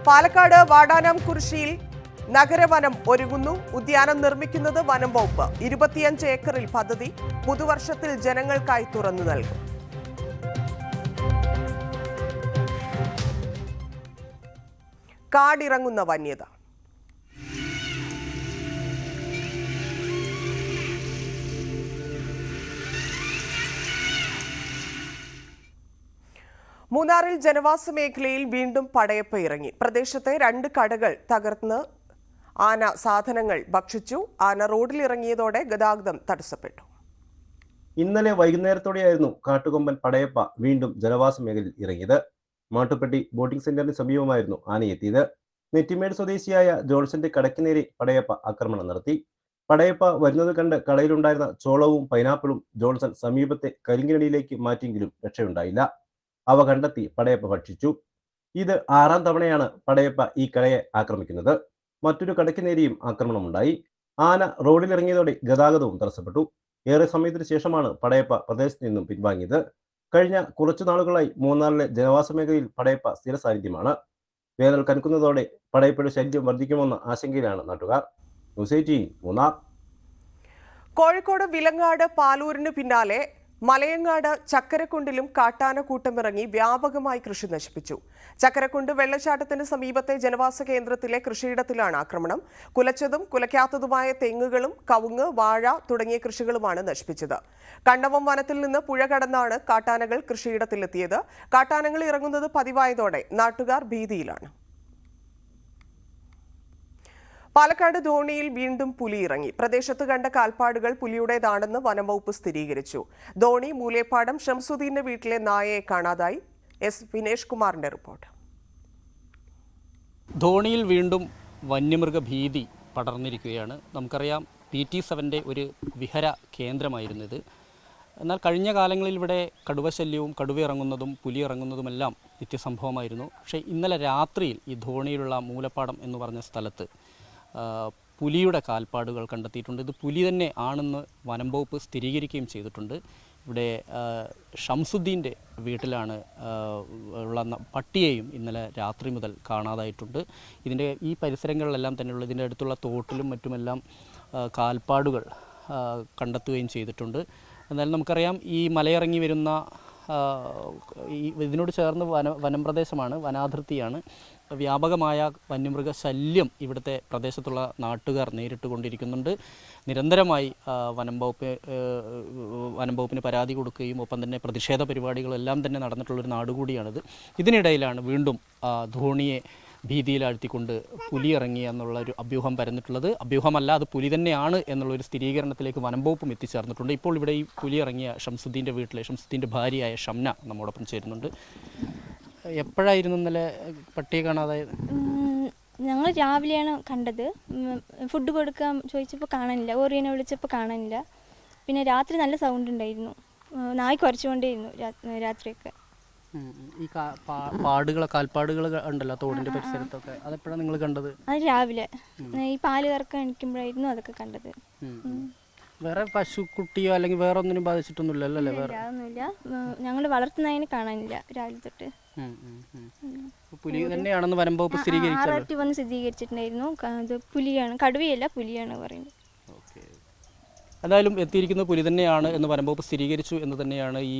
പാലക്കാട് വാടാനാംകുറിശ്ശിയിൽ നഗരവനം ഒരുങ്ങുന്നു. ഉദ്യാനം നിർമ്മിക്കുന്നത് വനം വകുപ്പ്. 25 ഏക്കറിൽ പദ്ധതി. പുതുവർഷത്തിൽ ജനങ്ങൾക്കായി തുറന്നു നൽകും. കാടിറങ്ങുന്ന വന്യത. മൂന്നാറിൽ ജനവാസ മേഖലയിൽ വീണ്ടും പടയപ്പ ഇറങ്ങി. പ്രദേശത്തെ 2 കടകൾ തകർന്ന് ആന സാധനങ്ങൾ ഭക്ഷിച്ചു. ആന റോഡിലിറങ്ങിയതോടെ ഗതാഗതം തടസ്സപ്പെട്ടു. ഇന്നലെ വൈകുന്നേരത്തോടെയായിരുന്നു കാട്ടുകൊമ്പൻ പടയപ്പ വീണ്ടും ജനവാസ മേഖലയിൽ ഇറങ്ങിയത്. മാട്ടുപ്പെട്ടി ബോട്ടിംഗ് സെന്ററിന് സമീപമായിരുന്നു ആനയെത്തിയത്. നെറ്റിമേട് സ്വദേശിയായ ജോൺസന്റെ കടയ്ക്ക് നേരെ പടയപ്പ ആക്രമണം നടത്തി. പടയപ്പ വരുന്നത് കണ്ട് കടയിലുണ്ടായിരുന്ന ചോളവും പൈനാപ്പിളും ജോൺസൺ സമീപത്തെ കരിങ്കിനടിയിലേക്ക് മാറ്റിയെങ്കിലും രക്ഷയുണ്ടായില്ല. അവ കണ്ടെത്തി പടയപ്പ ഭക്ഷിച്ചു. ഇത് 6ാം തവണയാണ് പടയപ്പ ഈ കടയെ ആക്രമിക്കുന്നത്. മറ്റൊരു കടയ്ക്ക് നേരെയും ആക്രമണമുണ്ടായി. ആന റോഡിലിറങ്ങിയതോടെ ഗതാഗതവും തടസ്സപ്പെട്ടു. ഏറെ സമയത്തിന് ശേഷമാണ് പടയപ്പ പ്രദേശത്ത് നിന്നും പിൻവാങ്ങിയത്. കഴിഞ്ഞ കുറച്ചു നാളുകളായി മൂന്നാറിലെ ജനവാസ മേഖലയിൽ പടയപ്പ സ്ഥിര സാന്നിധ്യമാണ്. വേനൽ കനക്കുന്നതോടെ പടയപ്പയുടെ ശല്യം വർദ്ധിക്കുമെന്ന ആശങ്കയിലാണ് നാട്ടുകാർ. ന്യൂസ് 18 മൂന്നാർ. കോഴിക്കോട് വിലങ്ങാട് പാലൂരിന് പിന്നാലെ മലയങ്ങാട് ചക്കരക്കുണ്ടിലും കാട്ടാനക്കൂട്ടമിറങ്ങി വ്യാപകമായി കൃഷി നശിപ്പിച്ചു. ചക്കരക്കുണ്ട് വെള്ളച്ചാട്ടത്തിന് സമീപത്തെ ജനവാസ കേന്ദ്രത്തിലെ കൃഷിയിടത്തിലാണ് ആക്രമണം. കുലച്ചതും കുലയ്ക്കാത്തതുമായ തെങ്ങുകളും കവുങ്ങ്, വാഴ തുടങ്ങിയ കൃഷികളുമാണ് നശിപ്പിച്ചത്. കണ്ണവം വനത്തിൽ നിന്ന് പുഴ കടന്നാണ് കാട്ടാനകൾ കൃഷിയിടത്തിലെത്തിയത്. കാട്ടാനകൾ ഇറങ്ങുന്നത് പതിവായതോടെ നാട്ടുകാർ ഭീതിയിലാണ്. പാലക്കാട് ധോണിയിൽ വീണ്ടും പുലി ഇറങ്ങി. പ്രദേശത്ത് കണ്ട കാൽപ്പാടുകൾ പുലിയുടേതാണെന്ന് വനംവകുപ്പ് സ്ഥിരീകരിച്ചു. ധോണി മൂലേപ്പാടം ഷംസുദ്ദീന്റെ വീട്ടിലെ നായയെ കാണാതായി. എസ് വിനേഷ് കുമാറിന്റെ റിപ്പോർട്ട്. ധോണിയിൽ വീണ്ടും വന്യമൃഗ ഭീതി പടർന്നിരിക്കുകയാണ്. നമുക്കറിയാം PT7 ഒരു വിഹര കേന്ദ്രമായിരുന്നു ഇത്. എന്നാൽ കഴിഞ്ഞ കാലങ്ങളിൽ ഇവിടെ കടുവശല്യവും കടുവ ഇറങ്ങുന്നതും പുലി ഇറങ്ങുന്നതുമെല്ലാം നിത്യസംഭവമായിരുന്നു. പക്ഷേ ഇന്നലെ രാത്രിയിൽ ഈ ധോണിയിലുള്ള മൂലപ്പാടം എന്ന് പറഞ്ഞ സ്ഥലത്ത് പുലിയുടെ കാൽപ്പാടുകൾ കണ്ടെത്തിയിട്ടുണ്ട്. ഇത് പുലി തന്നെ ആണെന്ന് വനം വകുപ്പ് സ്ഥിരീകരിക്കുകയും ചെയ്തിട്ടുണ്ട്. ഇവിടെ ഷംസുദ്ദീൻ്റെ വീട്ടിലാണ് ഉള്ള പട്ടിയെയും ഇന്നലെ രാത്രി മുതൽ കാണാതായിട്ടുണ്ട്. ഈ പരിസരങ്ങളിലെല്ലാം തന്നെയുള്ള ഇതിൻ്റെ അടുത്തുള്ള തോട്ടിലും മറ്റുമെല്ലാം കാൽപ്പാടുകൾ കണ്ടെത്തുകയും ചെയ്തിട്ടുണ്ട്. എന്നാലും നമുക്കറിയാം ഈ മലയിറങ്ങി വരുന്ന ഇതിനോട് ചേർന്ന് വനം പ്രദേശമാണ്, വനാതിർത്തിയാണ്. വ്യാപകമായ വന്യമൃഗ ശല്യം ഇവിടുത്തെ പ്രദേശത്തുള്ള നാട്ടുകാർ നേരിട്ട് കൊണ്ടിരിക്കുന്നുണ്ട്. നിരന്തരമായി വനം വകുപ്പിന് പരാതി കൊടുക്കുകയും ഒപ്പം തന്നെ പ്രതിഷേധ പരിപാടികളെല്ലാം തന്നെ നടന്നിട്ടുള്ളൊരു നാടുകൂടിയാണിത്. ഇതിനിടയിലാണ് വീണ്ടും ഭീതിയിലാഴ്ത്തിക്കൊണ്ട് പുലി ഇറങ്ങി എന്നുള്ള ഒരു അഭ്യൂഹം പരന്നിട്ടുള്ളത്. അഭ്യൂഹമല്ല, അത് പുലി തന്നെയാണ് എന്നുള്ളൊരു സ്ഥിരീകരണത്തിലേക്ക് വനംവകുപ്പും എത്തിച്ചേർന്നിട്ടുണ്ട്. ഇപ്പോൾ ഇവിടെ ഈ പുലി ഇറങ്ങിയ ഷംസുദ്ദീൻ്റെ വീട്ടിലെ ഷംസുദ്ദീൻ്റെ ഭാര്യയായ ഷംന നമ്മോടൊപ്പം ചേരുന്നുണ്ട്. എപ്പോഴായിരുന്നു ഇന്നലെ പട്ടിയെ കാണാതായത്? ഞങ്ങൾ രാവിലെയാണ് കണ്ടത്. ഫുഡ് കൊടുക്കാൻ ചോദിച്ചപ്പോൾ കാണാനില്ല, ഓറിയനെ വിളിച്ചപ്പോൾ കാണാനില്ല. പിന്നെ രാത്രി നല്ല സൗണ്ട് ഉണ്ടായിരുന്നു, നായ് കുറച്ചുകൊണ്ടേയിരുന്നു രാത്രിയൊക്കെ. ഈ കാൽപ്പാടുകൾ ഉണ്ടല്ലോ തോടിന്റെ പരിസരത്തൊക്കെ, അതെപ്പോഴാണ് നിങ്ങൾ കണ്ടത്? അത് രാവിലെ ഈ പാല് കറക്കാൻ എണിക്കുമ്പോഴായിരുന്നു അതൊക്കെ കണ്ടത്. വേറെ പശുക്കുട്ടിയോ അല്ലെങ്കിൽ വേറെ ഒന്നിനും ബാധിച്ചിട്ടൊന്നുമില്ലല്ലോ അല്ലേ? വേറെ ഒന്നുമില്ല. ഞങ്ങൾ വളർത്തുന്നതിന് കാണാനില്ല രാവിലെ തൊട്ട്. പുലി തന്നെയാണെന്ന് വനംവകുപ്പ് സ്ഥിരീകരിച്ചു. വന്ന് സ്ഥിരീകരിച്ചിട്ടുണ്ടായിരുന്നു. ഇത് പുലിയാണ്, കടുവയല്ല പുലിയാണ് പറയുന്നത്. എന്തായാലും എത്തിയിരിക്കുന്ന പുലി തന്നെയാണ് എന്ന് വനംവകുപ്പ് സ്ഥിരീകരിച്ചു എന്ന് തന്നെയാണ് ഈ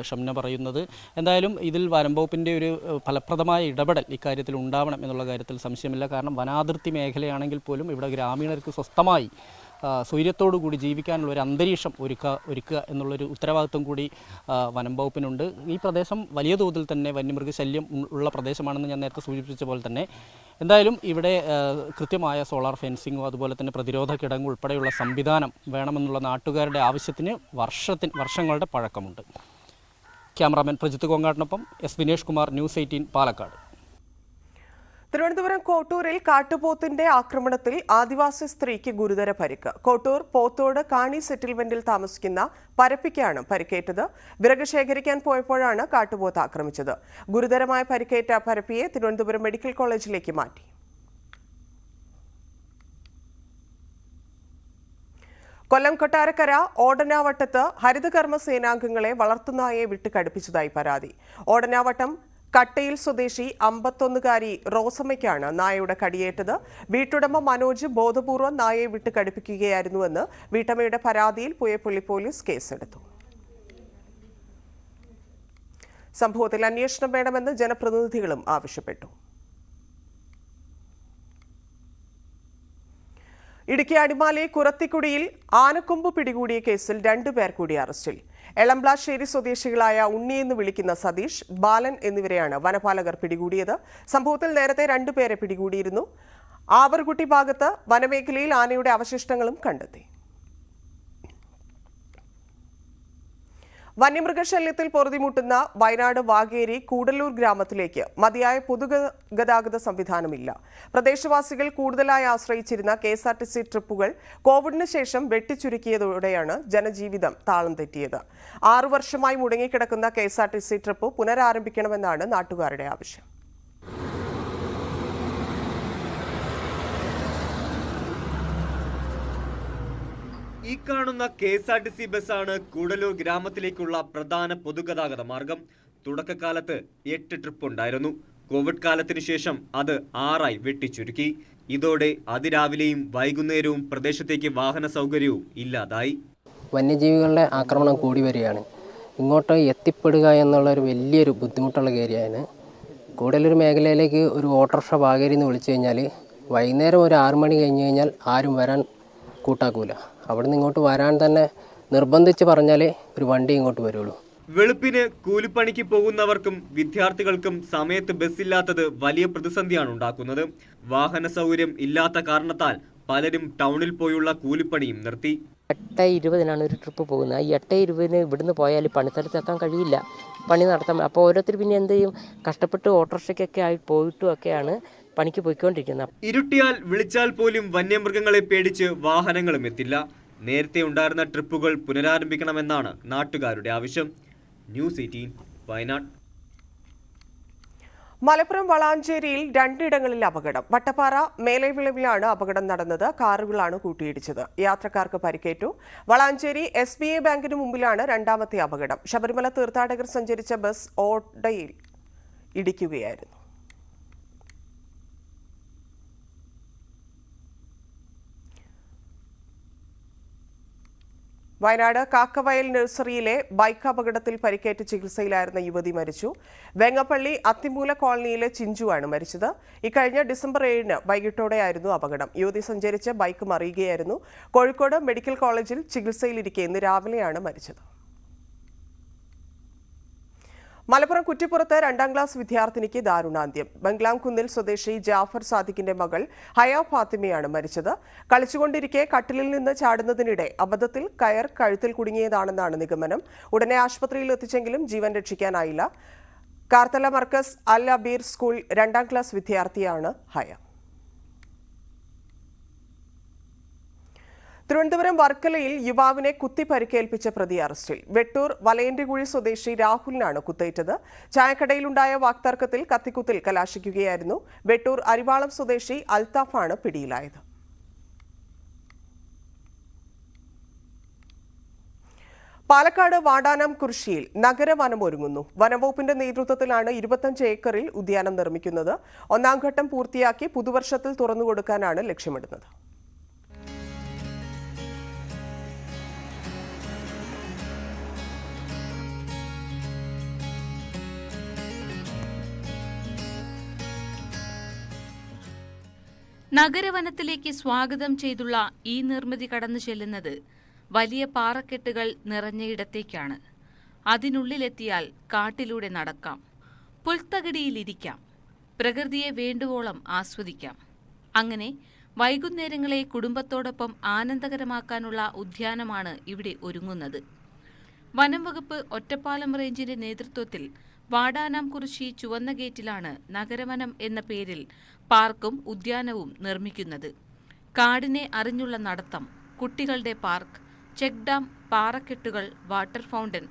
ഷംന പറയുന്നത്. എന്തായാലും ഇതിൽ വനംവകുപ്പിൻ്റെ ഒരു ഫലപ്രദമായ ഇടപെടൽ ഇക്കാര്യത്തിൽ ഉണ്ടാവണം എന്നുള്ള കാര്യത്തിൽ സംശയമില്ല. കാരണം വനാതിർത്തി മേഖലയാണെങ്കിൽ പോലും ഇവിടെ ഗ്രാമീണർക്ക് സ്വസ്ഥമായി സ്വൈര്യത്തോടുകൂടി ജീവിക്കാനുള്ള ഒരു അന്തരീക്ഷം ഒരുക്കുക എന്നുള്ളൊരു ഉത്തരവാദിത്വം കൂടി വനംവകുപ്പിനുണ്ട്. ഈ പ്രദേശം വലിയ തോതിൽ തന്നെ വന്യമൃഗശല്യം ഉള്ള പ്രദേശമാണെന്ന് ഞാൻ നേരത്തെ സൂചിപ്പിച്ച പോലെ തന്നെ എന്തായാലും ഇവിടെ കൃത്യമായ സോളാർ ഫെൻസിങ്ങോ അതുപോലെ തന്നെ പ്രതിരോധ കിടങ്ങ് ഉൾപ്പെടെയുള്ള സംവിധാനം വേണമെന്നുള്ള നാട്ടുകാരുടെ ആവശ്യത്തിന് വർഷങ്ങളുടെ പഴക്കമുണ്ട്. ക്യാമറാമാൻ പ്രജിത്ത് കോങ്ങാട്ടിനൊപ്പം എസ് വിനേഷ് കുമാർ, ന്യൂസ് 18 പാലക്കാട്. തിരുവനന്തപുരം കോട്ടൂരിൽ കാട്ടുപോത്തിന്റെ ആക്രമണത്തിൽ ആദിവാസി സ്ത്രീക്ക് ഗുരുതര പരിക്ക്. കോട്ടൂർ പോത്തോട് കാണി സെറ്റിൽമെന്റിൽ താമസിക്കുന്ന പരപ്പിക്കാണ് പരിക്കേറ്റത്. വിറക് ശേഖരിക്കാൻ പോയപ്പോഴാണ് കാട്ടുപോത്ത് ആക്രമിച്ചത്. ഗുരുതരമായ പരിക്കേറ്റ പരപ്പിയെ തിരുവനന്തപുരം മെഡിക്കൽ കോളേജിലേക്ക് മാറ്റി. കൊല്ലം കൊട്ടാരക്കര ഓടനാവട്ടത്ത് ഹരിതകർമ്മ സേനാംഗങ്ങളെ വളർത്തുനായെ വിട്ട് കടുപ്പിച്ചതായി പരാതി. ഓടനാവട്ടം കട്ടയിൽ സ്വദേശി 51-കാരി റോസമ്മയ്ക്കാണ് നായയുടെ കടിയേറ്റത്. വീട്ടുടമ മനോജ് ബോധപൂർവ്വം നായയെ വിട്ട് കടുപ്പിക്കുകയായിരുന്നുവെന്ന് വീട്ടമ്മയുടെ പരാതിയിൽ പുയപ്പള്ളി പോലീസ് കേസെടുത്തു. സംഭവത്തിൽ അന്വേഷണം വേണമെന്ന് ജനപ്രതിനിധികളും ആവശ്യപ്പെട്ടു. ഇടുക്കി അടിമാലി കുറത്തിക്കുടിയിൽ ആനക്കൊമ്പ് പിടികൂടിയ കേസിൽ 2 പേർ കൂടി അറസ്റ്റിൽ. എളംബ്ലാശ്ശേരി സ്വദേശികളായ ഉണ്ണി എന്ന് വിളിക്കുന്ന സതീഷ്, ബാലൻ എന്നിവരെയാണ് വനപാലകർ പിടികൂടിയത്. സംഭവത്തിൽ നേരത്തെ 2 പേരെ പിടികൂടിയിരുന്നു. ആവറുകുട്ടി ഭാഗത്ത് വനമേഖലയിൽ ആനയുടെ അവശിഷ്ടങ്ങളും കണ്ടെത്തി. വന്യമൃഗശല്യത്തിൽ പൊറുതിമുട്ടുന്ന വയനാട് വാകേരി കൂടല്ലൂർ ഗ്രാമത്തിലേക്ക് മതിയായ പൊതുഗതാഗത സംവിധാനമില്ല. പ്രദേശവാസികൾ കൂടുതലായി ആശ്രയിച്ചിരുന്ന KSRTC ട്രിപ്പുകൾ കോവിഡിന് ശേഷം വെട്ടിച്ചുരുക്കിയതോടെയാണ് ജനജീവിതം താളം തെറ്റിയത്. 6 വർഷമായി മുടങ്ങിക്കിടക്കുന്ന KSRTC ട്രിപ്പ് പുനരാരംഭിക്കണമെന്നാണ് നാട്ടുകാരുടെ ആവശ്യം. ഈ കാണുന്ന KSRTC ബസ്സാണ് കൂടല്ലൂർ ഗ്രാമത്തിലേക്കുള്ള പ്രധാന പൊതുഗതാഗത മാർഗം. തുടക്കകാലത്ത് 8 ട്രിപ്പ് ഉണ്ടായിരുന്നു. കോവിഡ് കാലത്തിന് ശേഷം അത് 6ആയി വെട്ടിച്ചുരുക്കി. ഇതോടെ അതിരാവിലെയും വൈകുന്നേരവും പ്രദേശത്തേക്ക് വാഹന സൗകര്യവും ഇല്ലാതായി. വന്യജീവികളുടെ ആക്രമണം കൂടി വരികയാണ്. ഇങ്ങോട്ട് എത്തിപ്പെടുക എന്നുള്ളൊരു വലിയൊരു ബുദ്ധിമുട്ടുള്ള ഏരിയയാണ്. കൂടല്ലൂർ മേഖലയിലേക്ക് ഒരു ഓട്ടോറിക്ഷ വാകേരി എന്ന് വിളിച്ചു കഴിഞ്ഞാൽ വൈകുന്നേരം ഒരു 6 മണി കഴിഞ്ഞ് കഴിഞ്ഞാൽ ആരും വരാൻ കൂട്ടാക്കൂല. അവിടെ നിന്ന് ഇങ്ങോട്ട് വരാൻ തന്നെ നിർബന്ധിച്ച് പറഞ്ഞാലേ ഒരു വണ്ടി ഇങ്ങോട്ട് വരുള്ളൂ. വെളുപ്പിന് കൂലിപ്പണിക്ക് പോകുന്നവർക്കും വിദ്യാർത്ഥികൾക്കും സമയത്ത് ബസ്സില്ലാത്തത് വലിയ പ്രതിസന്ധിയാണ് ഉണ്ടാക്കുന്നത്. വാഹന സൗകര്യം ഇല്ലാത്ത കാരണത്താൽ പലരും ടൗണിൽ പോയുള്ള കൂലിപ്പണിയും നിർത്തി. 8:20 ഒരു ട്രിപ്പ് പോകുന്നത്. ഈ 8:20 ഇവിടുന്ന് പോയാൽ പണിസ്ഥലത്തെത്താൻ കഴിയില്ല, പണി നടത്താൻ. അപ്പോൾ ഓരോരുത്തർ പിന്നെ എന്ത് ചെയ്യും, കഷ്ടപ്പെട്ട് ഓട്ടോറിക്ഷയ്ക്കൊക്കെ ആയി പോയിട്ടും ഒക്കെയാണ് പണിക്ക് പോയിക്കൊണ്ടിരിക്കുന്നത്. ഇരുട്ടിയാൽ വിളിച്ചാൽ പോലും വന്യമൃഗങ്ങളെ പേടിച്ച് വാഹനങ്ങളും എത്തില്ല. നേരത്തെ ഉണ്ടായിരുന്ന ട്രിപ്പുകൾ പുനരാരംഭിക്കണമെന്നാണ് നാട്ടുകാരുടെ ആവശ്യം. ന്യൂസ് 18 വയനാട്. മലപ്പുറം വളാഞ്ചേരിയിൽ 2 ഇടങ്ങളിൽ അപകടം. വട്ടപ്പാറ മേലെവിളവിലാണ് അപകടം നടന്നത്. കാറുകളാണ് കൂട്ടിയിടിച്ചത്. യാത്രക്കാർക്ക് പരിക്കേറ്റു. വളാഞ്ചേരി SBI ബാങ്കിന് മുമ്പിലാണ് രണ്ടാമത്തെ അപകടം. ശബരിമല തീർത്ഥാടകർ സഞ്ചരിച്ച ബസ് ഓടയിൽ ഇടിക്കുകയായിരുന്നു. വയനാട് കാക്കവയൽ നഴ്സറിയിലെ ബൈക്ക് അപകടത്തിൽ പരിക്കേറ്റ് ചികിത്സയിലായിരുന്ന യുവതി മരിച്ചു. വെങ്ങപ്പള്ളി അത്തിമൂല കോളനിയിലെ ചിഞ്ചുവാണ് മരിച്ചത്. ഇക്കഴിഞ്ഞ ഡിസംബർ 7 വൈകിട്ടോടെയായിരുന്നു അപകടം. യുവതി സഞ്ചരിച്ച ബൈക്ക് മറിയുകയായിരുന്നു. കോഴിക്കോട് മെഡിക്കൽ കോളേജിൽ ചികിത്സയിലിരിക്കെ ഇന്ന് രാവിലെയാണ് മരിച്ചത്. മലപ്പുറം കുറ്റിപ്പുറത്ത് 2ാം ക്ലാസ് വിദ്യാർത്ഥിനിക്ക് ദാരുണാന്ത്യം. ബംഗ്ലാംകുന്നിൽ സ്വദേശി ജാഫർ സാദിഖിന്റെ മകൾ ഹയ ഫാത്തിമയാണ് മരിച്ചത്. കളിച്ചുകൊണ്ടിരിക്കെ കട്ടിലിൽ നിന്ന് ചാടുന്നതിനിടെ അബദ്ധത്തിൽ കയർ കഴുത്തിൽ കുടുങ്ങിയതാണെന്നാണ് നിഗമനം. ഉടനെ ആശുപത്രിയിൽ എത്തിച്ചെങ്കിലും ജീവൻ രക്ഷിക്കാനായില്ല. കാർത്തല മർക്കസ് അൽ അബീർ സ്കൂൾ 2ാം ക്ലാസ് വിദ്യാർത്ഥിയാണ് ഹയ. തിരുവനന്തപുരം വർക്കലയിൽ യുവാവിനെ കുത്തി പരിക്കേൽപ്പിച്ച പ്രതി അറസ്റ്റിൽ. വെട്ടൂർ വലയന്റിക്കുഴി സ്വദേശി രാഹുലിനാണ് കുത്തേറ്റത്. ചായക്കടയിലുണ്ടായ വാക്തർക്കത്തിൽ കത്തിക്കുത്തിൽ കലാശിക്കുകയായിരുന്നു. വെട്ടൂർ അരിവാളം സ്വദേശി അൽത്താഫാണ് പിടിയിലായത്. പാലക്കാട് വാടാനം കുറിശ്ശിയിൽ നഗരവനം ഒരുങ്ങുന്നു. വനംവകുപ്പിന്റെ നേതൃത്വത്തിലാണ് 25 ഏക്കറിൽ ഉദ്യാനം നിർമ്മിക്കുന്നത്. 1ാം ഘട്ടം പൂർത്തിയാക്കി പുതുവർഷത്തിൽ തുറന്നുകൊടുക്കാനാണ് ലക്ഷ്യമിടുന്നത്. നഗരവനത്തിലേക്ക് സ്വാഗതം ചെയ്തുള്ള ഈ നിർമ്മിതി കടന്നു ചെല്ലുന്നത് വലിയ പാറക്കെട്ടുകൾ നിറഞ്ഞയിടത്തേക്കാണ്. അതിനുള്ളിലെത്തിയാൽ കാട്ടിലൂടെ നടക്കാം, പുൽത്തകിടിയിലിരിക്കാം, പ്രകൃതിയെ വേണ്ടുവോളം ആസ്വദിക്കാം. അങ്ങനെ വൈകുന്നേരങ്ങളെ കുടുംബത്തോടൊപ്പം ആനന്ദകരമാക്കാനുള്ള ഉദ്യാനമാണ് ഇവിടെ ഒരുങ്ങുന്നത്. വനം വകുപ്പ് ഒറ്റപ്പാലം റേഞ്ചിന്റെ നേതൃത്വത്തിൽ വാടാനാംകുറിശ്ശി ചുവന്ന ഗേറ്റിലാണ് നഗരവനം എന്ന പേരിൽ പാർക്കും ഉദ്യാനവും നിർമ്മിക്കുന്നത്. കാടിനെ അറിഞ്ഞുള്ള നടത്തം, കുട്ടികളുടെ പാർക്ക്, ചെക്ക് ഡാം, പാറക്കെട്ടുകൾ, വാട്ടർ ഫൗണ്ടൻ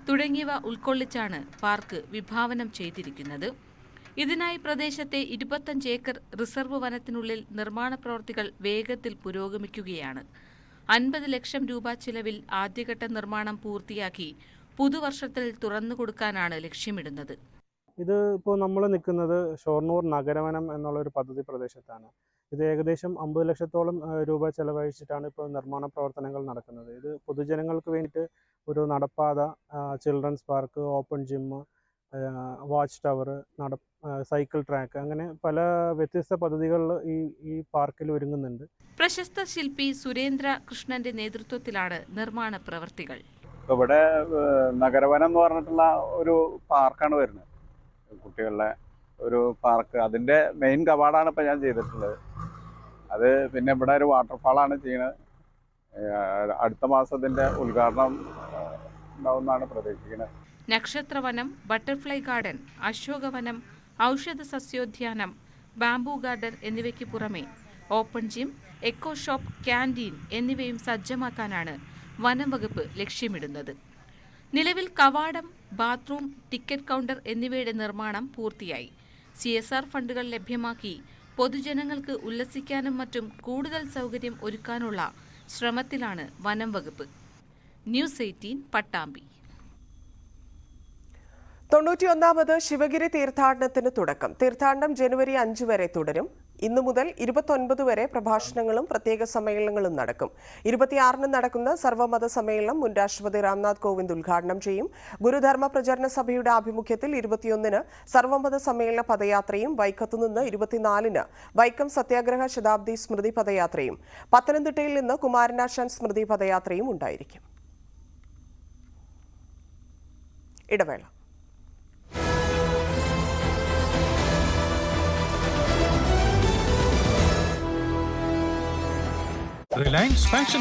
തുടങ്ങിയവ ഉൾക്കൊള്ളിച്ചാണ് പാർക്ക് വിഭാവനം ചെയ്തിരിക്കുന്നത്. ഇതിനായി പ്രദേശത്തെ 25 ഏക്കർ റിസർവ് വനത്തിനുള്ളിൽ നിർമ്മാണ പ്രവൃത്തികൾ വേഗത്തിൽ പുരോഗമിക്കുകയാണ്. 50 ലക്ഷം രൂപ ചിലവിൽ ആദ്യഘട്ട നിർമ്മാണം പൂർത്തിയാക്കി പുതുവർഷത്തിൽ തുറന്നുകൊടുക്കാനാണ് ലക്ഷ്യമിടുന്നത്. ഇത് ഇപ്പോൾ നമ്മൾ നിൽക്കുന്നത് ഷൊർണൂർ നഗരവനം എന്നുള്ളൊരു പദ്ധതി പ്രദേശത്താണ്. ഇത് ഏകദേശം 50 ലക്ഷത്തോളം രൂപ ചെലവഴിച്ചിട്ടാണ് ഇപ്പോൾ നിർമ്മാണ പ്രവർത്തനങ്ങൾ നടക്കുന്നത്. ഇത് പൊതുജനങ്ങൾക്ക് വേണ്ടിയിട്ട് ഒരു നടപ്പാത, children's park, open gym, watch tower, cycle track, അങ്ങനെ പല വ്യത്യസ്ത പദ്ധതികൾ ഈ പാർക്കിൽ ഒരുങ്ങുന്നുണ്ട്. പ്രശസ്ത ശില്പി സുരേന്ദ്ര കൃഷ്ണന്റെ നേതൃത്വത്തിലാണ് നിർമ്മാണ പ്രവൃത്തികൾ. ഇവിടെ നഗരവനം എന്ന് പറഞ്ഞിട്ടുള്ള ഒരു പാർക്കാണ് വരുന്നത്, കുട്ടികളുടെ ഒരു പാർക്ക്. അതിൻ്റെ മെയിൻ കവാടമാണ് ഇപ്പോൾ ഞാൻ ചെയ്തിട്ടുള്ളത്. അത് പിന്നെ ഇവിടെ ഒരു വാട്ടർഫാളാണ് ചെയ്യുന്നത്. അടുത്ത മാസം ഇതിൻ്റെ ഉദ്ഘാടനം ഉണ്ടാവുമെന്നാണ് പ്രതീക്ഷിക്കുന്നത്. നക്ഷത്രവനം, ബട്ടർഫ്ലൈ ഗാർഡൻ, അശോകവനം, ഔഷധ സസ്യോദ്യാനം, ബാംബു ഗാർഡൻ എന്നിവയ്ക്ക് പുറമെ open gym, eco shop, canteen എന്നിവയും സജ്ജമാക്കാനാണ് വനം വകുപ്പ് ലക്ഷ്യമിടുന്നത്. നിലവിൽ കവാടം, ബാത്റൂം, ടിക്കറ്റ് കൗണ്ടർ എന്നിവയുടെ നിർമ്മാണം പൂർത്തിയായി. CSR ഫണ്ടുകൾ ലഭ്യമാക്കി പൊതുജനങ്ങൾക്ക് ഉല്ലസിക്കാനും മറ്റും കൂടുതൽ സൗകര്യം ഒരുക്കാനുള്ള ശ്രമത്തിലാണ് വനം വകുപ്പ്. ന്യൂസ് 18 പട്ടാമ്പി. 91ാമത് ശിവഗിരി തീർത്ഥാടനത്തിന് തുടക്കം. തീർത്ഥാടനം ജനുവരി 5 വരെ തുടരും. ഇന്നു മുതൽ 29 വരെ പ്രഭാഷണങ്ങളും പ്രത്യേക സമ്മേളനങ്ങളും നടക്കും. 26-ന് നടക്കുന്ന സർവ്വമത സമ്മേളനം മുൻ രാഷ്ട്രപതി രാംനാഥ് കോവിന്ദ് ഉദ്ഘാടനം ചെയ്യും. ഗുരുധർമ്മ പ്രചരണ സഭയുടെ ആഭിമുഖ്യത്തിൽ 21-ന് സർവ്വമത സമ്മേളന പദയാത്രയും വൈക്കത്തുനിന്ന് 24-ന് വൈക്കം സത്യാഗ്രഹ ശതാബ്ദി സ്മൃതി പദയാത്രയും പത്തനംതിട്ടയിൽ നിന്ന് കുമാരനാശാൻ സ്മൃതി പദയാത്രയും ഉണ്ടായിരിക്കും. ഇടവേള. Reliance fashion